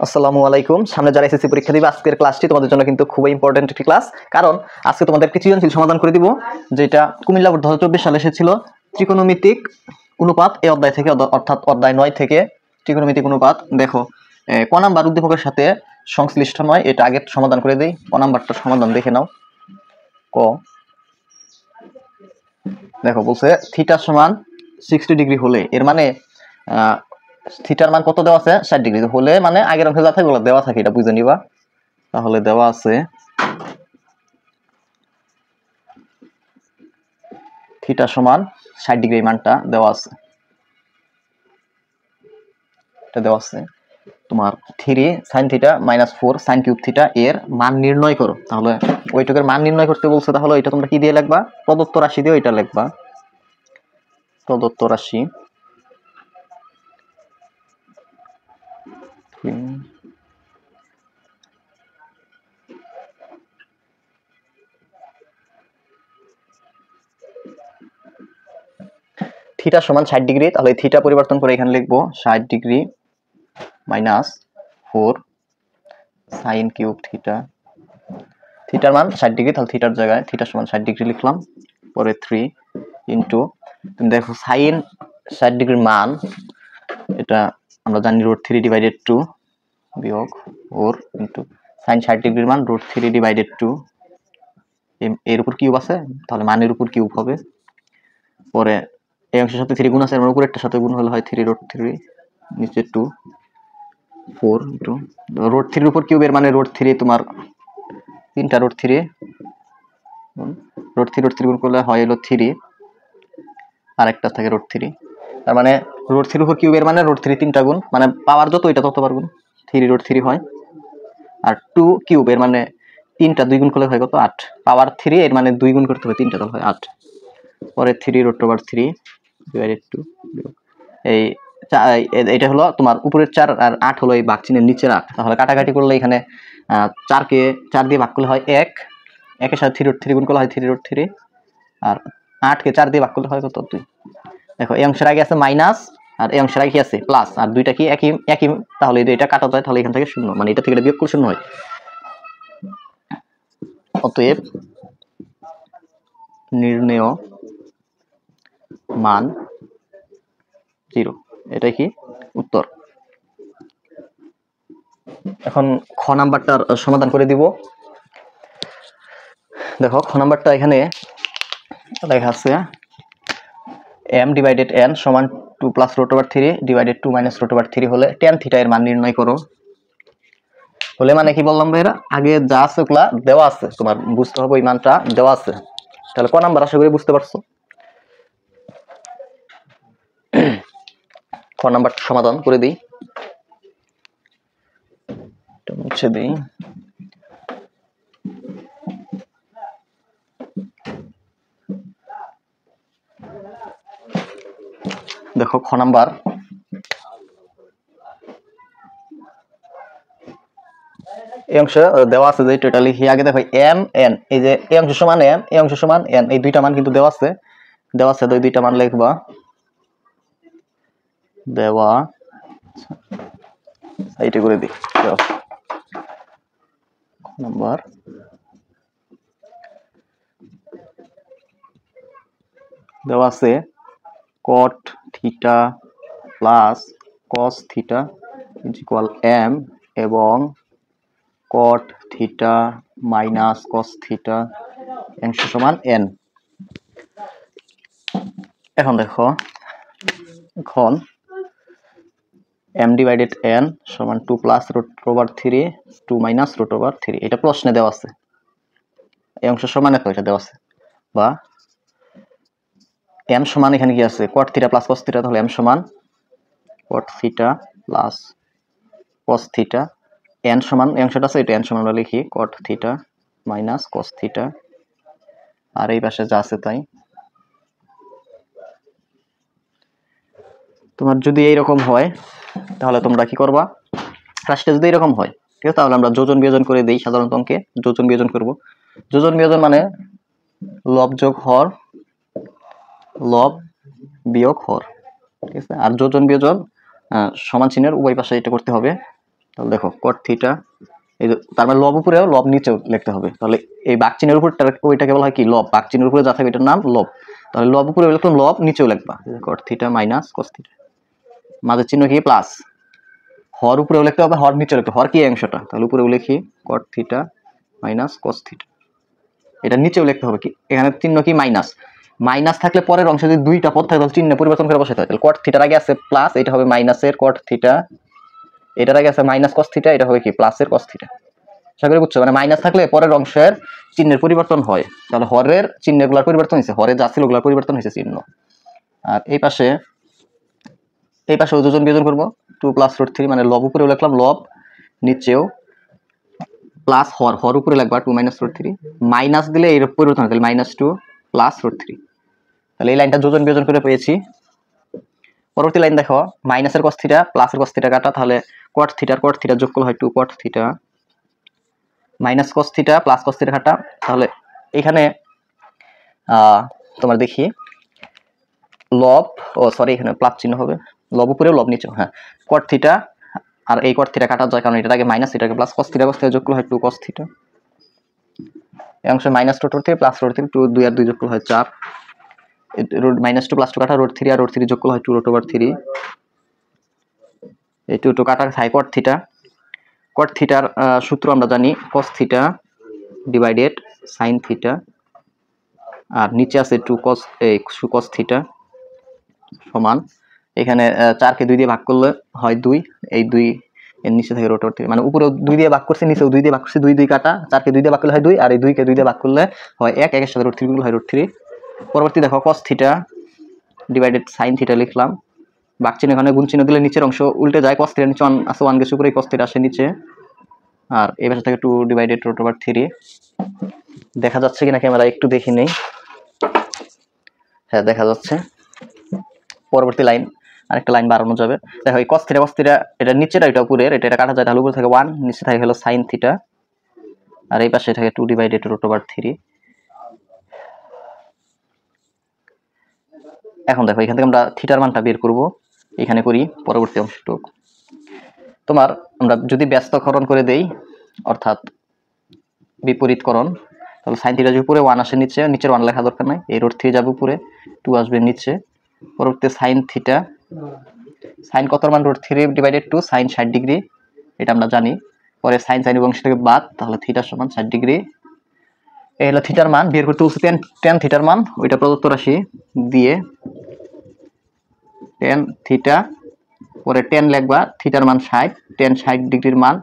আসসালামু আলাইকুম। সামনে যারা এসএসসি পরীক্ষা দিবে আজকের ক্লাসটি তোমাদের জন্য কিন্তু খুবই ইম্পর্টেন্ট একটি ক্লাস, কারণ আজকে তোমাদেরকে সৃজনশীল সমাধান করে দিব, যেটা কুমিল্লা বোর্ড 2024 সালে এসেছিল। ত্রিকোণমিতিক অনুপাত এই অধ্যায় থেকে, অর্থাৎ অধ্যায় 9 থেকে ত্রিকোণমিতিক অনুপাত। দেখো ক নাম্বার উদ্দীপকের সাথে সংশ্লিষ্ট নয়, এটা আগে সমাধান করে দেই। ক নাম্বারটা সমাধান দেখে নাও। ক দেখো বলছে থিটা সমান 60 ডিগ্রি হলে, এর মানে থিটার মান কত দেওয়া আছে? 60 ডিগ্রি হলে, মানে আগের অংশে যা থাকে ওগুলো দেওয়া থাকে, এটা বুঝে নিবা। তাহলে দেওয়া আছে থিটা সমান 60 ডিগ্রি, মানটা দেওয়া আছে। এটা দেওয়া আছে তোমার 3 sin theta minus 4 sin cube theta এর মান নির্ণয় করো। তাহলে ওইটুকের মান নির্ণয় করতে বলছে, তাহলে এটা তোমরা কি দিয়ে লিখবা? প্রদত্ত রাশি দিয়ে এটা লিখবা। প্রদত্ত রাশি থিটা সমান 60 ডিগ্রি, তাহলে থিটা পরিবর্তন করে এখানে লিখবো 60 degree minus 4 sin cube theta. থিটার মান 60 ডিগ্রি, তাহলে থিটার জায়গায় থিটা সমান 60 ডিগ্রি লিখলাম। পরে 3 ইন্টু, তুমি দেখো sin 60 ডিগ্রির মান, এটা আমরা জানি √3 ডিভাইডেড 2 বিয়োগ 4 ইন্টু sin 60 ডিগ্রির মান √3 ডিভাইডেড 2, এর উপর কিউব আছে, তাহলে মানের উপর কিউব হবে। পরে এই অংশের সাথে 3 গুণ আছে, এর উপরেরটার সাথে গুণ হলে হয় 3√3, নিচে 2 4 ইন্টু √3 উপর কিউবের মানে √3 তোমার 3টা √3, √3 গুণ করলে হয় হলো 3, আর একটা থাকে √3, তার মানে √3 উপর কিউবের মানে √3 3টা গুণ, মানে পাওয়ার যত এটা ততবার গুণ, 3√3 হয়। আর 2 কিউবের মানে 3টা 2 গুণ করলে হয় কত? 8। পাওয়ার 3 এর মানে 2 গুণ করতে হবে 3টা, তাহলে হয় 8। পরে 3√3 ডিভাইডেড 2, এই এটা হলো তোমার উপরের 4 আর 8 হলো এই ভাগ চিহ্নের নিচের 8। তাহলে কাটাকাটি করলে এখানে 4 কে 4 দিয়ে ভাগ করলে হয় 1, একের সাথে 3√3 গুণ করলে হয় 3√3, আর 8 কে 4 দিয়ে ভাগ করলে হয় কত? 2। দেখো এই অংশের আগে আছে মাইনাস, আর এই অংশের আগে কি আছে? প্লাস, আর দুইটা কি একই একই, তাহলে এটা কাটা যায়, তাহলে এখান থেকে 0, মানে এটা থেকে এটা বিয়োগ করলে 0 হয়। অতএব নির্ণেয় মান 0, এটাই কি উত্তর। এখন খ নাম্বারটার সমাধান করে দিব। দেখো খ নাম্বারটা এখানে লেখা আছে m ডিভাইডেড n সমান 2 প্লাস √3 ডিভাইডেড 2 মাইনাস √3 হলে tan থিটা এর মান নির্ণয় করো। হলে মানে কি বললাম ভাইরা, আগে যা আছে ওগুলা দেওয়া আছে, তোমার বুঝতে হবে ওই মানটা দেওয়া আছে। তাহলে ক নাম্বার আশা করি বুঝতে পারছো। ক নাম্বারটা সমাধান করে দিই, মুছে দিই। দেখো খ নাম্বার, এই অংশ দেওয়া আছে যে টোটালি লিখি। আগে দেখো m n, এই যে এই অংশ সমান m, এই অংশ সমান n, এই দুইটা মান কিন্তু দেওয়া আছে। ওই দুইটা মান লিখবা। দেওয়া এইটা করে দিই। নাম্বার দেওয়া আছে cot theta plus cos theta equal m, এবং cot theta minus cos theta অংশ সমান n। এখন দেখো, এখন m ডিভাইডেড n সমান 2 প্লাস √3 2 মাইনাস √3, এটা প্রশ্নে দেওয়া আছে। এই অংশ সমান এত, এটা দেওয়া আছে। বা m সমান এখানে কি আছে? cot theta plus cos theta, তাহলে m সমান cot theta plus cos theta, n সমান এই অংশটা আছে, এটা n সমান আমরা লিখি cot theta minus cos theta, আর এই পাশে যা আছে তাই। তোমার যদি এইরকম হয় তাহলে তোমরা কি করবা? রাশিটা যদি এরকম হয়, ঠিক আছে, তাহলে আমরা যোজন বিয়োজন করে দিই। সাধারণত অঙ্কে যোজন বিয়োজন করব। যোজন বিয়োজন মানে লব যোগ হর, লব বিয়োগ হর, ঠিক আছে। আর যোজন বিয়োজন সমান চিহ্নের উভয় পাশে এটা করতে হবে। তাহলে দেখো cot থিটা, এই যে তার মানে লব উপরেও লব নিচেও লিখতে হবে। তাহলে এই বাঘ চিহ্নের উপর ওইটাকে বলা হয় কি লব, বাঘ চিহ্নের উপরে যা থাকবে এটার নাম লব। তাহলে লব উপরে লিখলাম, লব নিচেও লিখবা cot theta minus cos theta, মাঝের চিহ্ন কি প্লাস, হর উপরেও লিখতে হবে, হর নিচে লিখতে হবে, হর কি এই অংশটা, তাহলে উপরেও লিখি cot theta minus cos theta, এটা নিচেও লিখতে হবে কি, এখানে চিহ্ন কি মাইনাস, মাইনাস থাকলে পরের অংশে যদি দুইটা পদ থাকে তাহলে চিহ্ন পরিবর্তন করে বসাতে হয়। তাহলে cot থিটার আগে আছে প্লাস, এটা হবে মাইনাসের cot থিটা, এটার আগে আছে মাইনাস cos থিটা, এটা হবে কি প্লাসের cos থিটা। আশা করি বুঝছো, মানে মাইনাস থাকলে পরের অংশের চিহ্নের পরিবর্তন হয়। তাহলে হরের চিহ্নগুলোর পরিবর্তন হয়েছে, হরে যা ছিল ওগুলোর পরিবর্তন হয়েছে চিহ্ন। আর এই পাশে যোজন বিয়োজন করবো 2 + √3, মানে লব উপরেও লিখলাম লব, নিচেও প্লাস হর উপরে লিখবা 2 - √3, মাইনাস দিলে এর পরিবর্তন হয়, তাহলে -2 + √3। তাহলে এই লাইনটা যোজন বিয়োজন করে পেয়েছি। পরবর্তী লাইন দেখো, মাইনাসের cos থিটা প্লাসের cos থিটা কাটা, তাহলে cot থিটা যোগ করলে হয় 2 cot theta minus cos theta plus cos theta কাটা। তাহলে এখানে তোমার দেখি লব, সরি এখানে প্লাস চিহ্ন হবে, লব উপরেও লব নিচেও, হ্যাঁ cot থিটা আর এই cot থিটা কাটা যায়, কারণ এটার আগে মাইনাস, এটাকে প্লাস, cos থিটা যোগ করলে হয় 2 cos থিটা, এই অংশে -2 প্লাস √3, 2 2 আর 2 যোগ করলে হয় 4, -2 + 2 কাটা, √3 আর √3 যোগ করলে হয় 2 √3, এই 2 কাটা হয় cot থিটার সূত্র আমরা জানি cos theta divided sin theta, আর নিচে আছে 2 cos থিটা সমান, এখানে 4 কে 2 দিয়ে ভাগ করলে হয় 2, এই 2 এর নিচে থাকে √3, মানে উপরে 2 দিয়ে ভাগ করছে, নিচেও 2 দিয়ে ভাগ করছে, 2 2 কাটা, 4 কে 2 দিয়ে ভাগ করলে হয় 2, আর এই 2 কে 2 দিয়ে ভাগ করলে হয় 1, এর সাথে √3 গুলো হয় √3। পরবর্তী দেখো cos theta divided sin theta লিখলাম, ভাগ চিহ্ন এখানে গুণ চিহ্ন দিলে নিচের অংশ উল্টে যায়, cos থিটা নিচে আছে 1 গেছে উপরে, cos থিটা আসে নিচে, আর এই পাশে থেকে 2 ডিভাইডেড √3। দেখা যাচ্ছে কিনা ক্যামেরা একটু দেখি নেই, হ্যাঁ দেখা যাচ্ছে। পরবর্তী লাইন আরেকটা লাইন বাড়ানো যাবে, দেখো এই cos থিটা এটা নিচেটা, এটা উপরের, এটা কাটা যায়, তাহলে উপরে থাকে 1, নিচে থাকে হলো sin থিটা, আর এই পাশে থাকে 2 ডিভাইডেড √3। এখন দেখো এখান থেকে আমরা থিটার মানটা বের করব, এখানে করি পরবর্তী অংশটুক। তোমার আমরা যদি ব্যস্তকরণ করে দেই, অর্থাৎ বিপরীতকরণ, তাহলে sin থিটা যে উপরে 1 আসে, নিচের 1 লেখা দরকার নাই, এই √3 যাবে উপরে, 2 আসবে নিচে। পরবর্তী sin থিটা, sin কত মান, √3 ডিভাইডেড 2, sin 60 ডিগ্রি, এটা আমরা জানি। পরে sin অংশ থেকে বাদ, তাহলে থিটা সমান 60 ডিগ্রি। এই হলো থিটার মান, বের করতে বলছে tan থিটার মান, ওইটা প্রদত্ত রাশি দিয়ে tan থিটা, পরে tan লিখবা, থিটার মান 60, tan 60 ডিগ্রির মান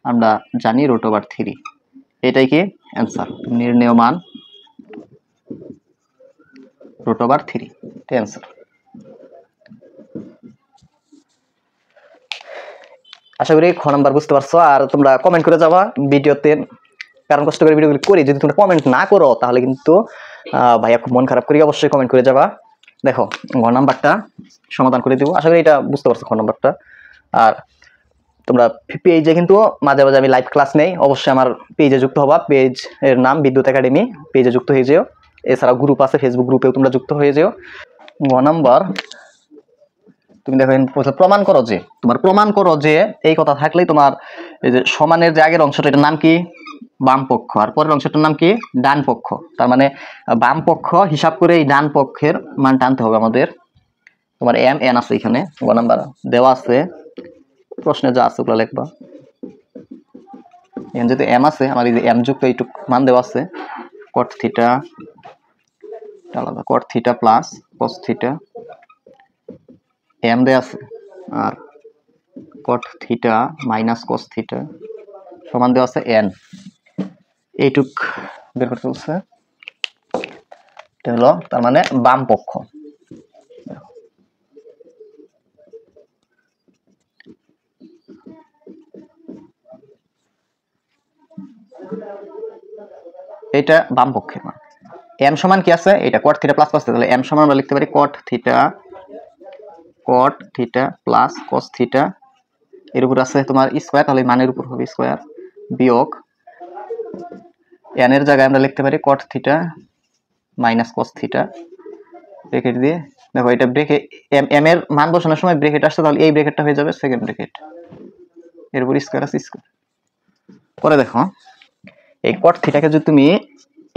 আমরা জানি √3, এটাই কি অ্যান্সার, নির্ণেয় মান √3, এটাই অ্যান্সার। আশা করি খ নাম্বার বুঝতে পারছো, আর তোমরা কমেন্ট করে যাবা ভিডিওতে, কারণ কষ্ট করে ভিডিওগুলো করি, যদি তোমরা কমেন্ট না করো তাহলে কিন্তু ভাইয়া খুব মন খারাপ করি, অবশ্যই কমেন্ট করে যাবা। দেখো ঘ নাম্বারটা সমাধান করে দিব, আশা করি এটা বুঝতে পারছো খ নাম্বারটা। আর তোমরা পেজে কিন্তু মাঝে মাঝে আমি লাইভ ক্লাস নেই, অবশ্যই আমার পেজে যুক্ত হবা, পেজ এর নাম বিদ্যুৎ একাডেমি, পেজে যুক্ত হয়ে যেও। এছাড়াও গ্রুপ আছে, ফেসবুক গ্রুপেও তোমরা যুক্ত হয়ে যেও। ঘ নাম্বার, তুমি দেখো প্রমাণ করো যে, প্রমাণ করো যে এই কথা থাকলেই তোমার এই যে সমানের যে আগের অংশটা, এটার নাম কি বাম পক্ষ, আর পরের অংশটার নাম কি ডান পক্ষ, তার মানে বাম পক্ষ হিসাব করে এই ডান পক্ষের মান টানতে হবে আমাদের। তোমার এম এন আছে এখানে, গ নাম্বার দেওয়া আছে, প্রশ্নে যা আছে ওগুলো লিখবা। এখানে যেহেতু এম আছে, আমার এই যে এম যুক্ত এইটুক মান দেওয়া আছে, cot থিটা আলাদা, cot theta plus cos theta, M দেওয়া আছে, আর cot theta minus cos theta সমান দেওয়া আছে n, এইটুক বের করতে বলছে, এটা হলো তার মানে বাম পক্ষ। এটা বাম পক্ষের মান, m সমান কি আছে, এটা cot theta plus cos theta, তাহলে m সমান আমরা লিখতে পারি cot theta plus cos theta, এর উপর আছে তোমার স্কয়ার, তাহলে মানের উপর হবে স্কয়ার, বিয়োগ n এর জায়গায় আমরা লিখতে পারি cot theta minus cos theta, bracket দিয়ে দেখো এটা ব্র্যাকেট m এর মান বসানোর সময় ব্র্যাকেট আসছে, তাহলে এই ব্র্যাকেটটা হয়ে যাবে সেকেন্ড ব্র্যাকেট, এর উপর স্কোয়ার আছে স্কোয়ার। পরে দেখো এই কট থিটাকে যদি তুমি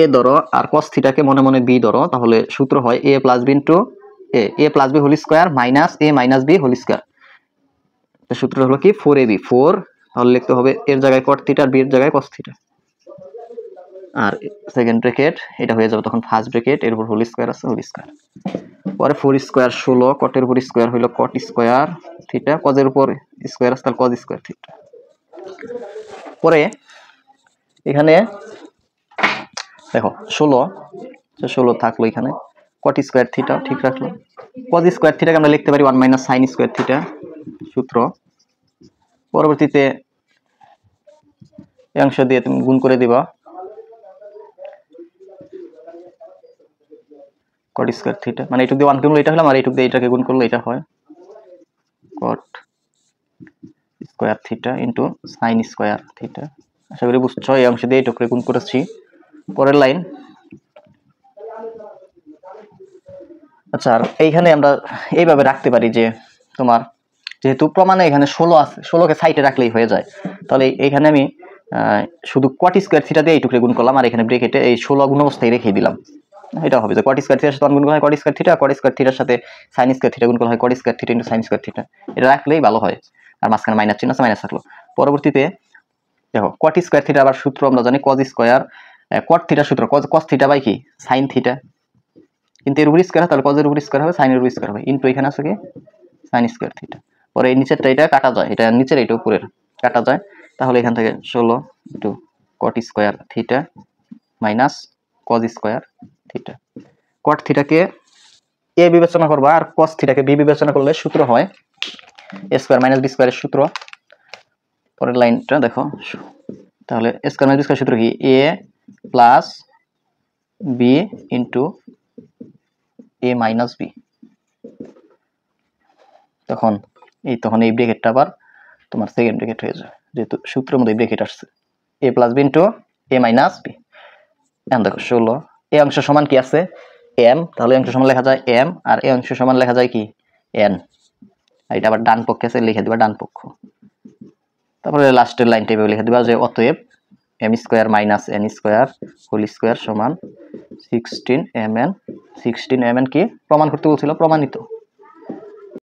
এ ধরো আর কস থিটাকে মনে মনে বি ধরো, তাহলে সূত্র হয় a plus b into a plus b whole square minus a minus b whole square. সূত্র হলো কি 4ab 4, তাহলে লিখতে হবে এর জায়গায় কট থিটা আর বি এর জায়গায় কস থিটা, আর সেকেন্ড ব্র্যাকেট এটা হয়ে যাবে তখন ফার্স্ট ব্র্যাকেট, এর উপর হোল স্কোয়ার আছে হোল স্কোয়ার। পরে 4 স্কোয়ার 16, কটের উপর স্কোয়ার হইলো কট স্কোয়ার থিটা, কজের উপর স্কোয়ার আছে তাহলে কজ স্কোয়ার থিটা। পরে এখানে দেখো 16 থাকলো, এখানে কট স্কোয়ার থিটা ঠিক রাখলো, কজ স্কোয়ার থিটাকে আমরা লিখতে পারি 1 মাইনাস সাইন স্কোয়ার থিটা সূত্র। পরবর্তীতে এই অংশ দিয়ে তুমি গুণ করে দিবা কট স্কোয়ার থিটা, মানে এইটুক দিয়ে 1 গুণ করলে এটা হলো, আর এইটুক দিয়ে এটাকে গুণ করলে এটা হয় cot square theta into sine square theta. আশা করি বুঝছো, এই অংশ দিয়ে এইটুকু গুণ করেছি। পরের লাইন, আচ্ছা আর এইখানে আমরা এইভাবে রাখতে পারি যে তোমার যেহেতু প্রমাণে এখানে 16 আছে, 16কে সাইডে রাখলেই হয়ে যায়, তাহলে এইখানে আমি শুধু কট স্কোয়ার থিটা দিয়ে এইটুকু গুণ করলাম, আর এখানে ব্রেকেটে এই 16 গুণ অবস্থায় রেখে দিলাম। এটা হবে যে কট স্কোয়ার থিটার সাথে গুণ করা হয় cot square theta, cot square থিটার সাথে সাইন স্কোয়ার থিটা গুণ করা হয় cot square theta into sign square theta. এটা রাখলেই ভালো হয়, আর মাঝখানে মাইনাস চিহ্ন আছে, মাইনাস থাকলো। পরবর্তীতে দেখো কট স্কোয়ার থিটা আবার সূত্র আমরা জানি কজ স্কোয়ার কট থিটার সূত্র কজ থিটা বাই কি সাইন থিটা, কিন্তু এর উপর স্কোয়ার তাহলে কজের উপর স্কোয়ার হবে সাইনের উপর স্কোয়ার হবে ইনটু এখানে আছে কি সাইন স্কোয়ার থিটা। পরে এই নিচেরটা এটা কাটা যায়, এটা নিচের এটা উপরের কাটা যায়, তাহলে এখান থেকে 16 into cot square theta minus cos square theta. Cot থিটাকে এ বিবেচনা করবা আর কস থিটাকে বি বিবেচনা করলে সূত্র হয় এ স্কোয়ার মাইনাস বি স্কোয়ারের সূত্র। পরের লাইনটা দেখো, তাহলে এ স্কোয়ার মাইনাস বি স্কোয়ার সূত্র কি এ প্লাস বি ইন্টু এ মাইনাস বি। তখন এই ব্র্যাকেটটা আবার তোমার সেকেন্ড ব্র্যাকেট হয়ে যায়, যেহেতু সূত্রের মধ্যে ব্র্যাকেট আসছে এ প্লাস বি ইন্টু এ মাইনাস বি। এখন দেখো 16 এই অংশ সমান কি আছে এম, তাহলে অংশ সমান লেখা যায় এম, আর এই অংশ সমান লেখা যায় কি এন, আর এটা আবার ডান পক্ষে আছে লিখে দিবা ডান পক্ষ। তারপরে লাস্টের লাইনটা এভাবে লিখে দিবা যে অতএব M square minus N square whole square সমান 16 mn। 16 mn কি প্রমাণ করতে বলছিল, প্রমাণিত।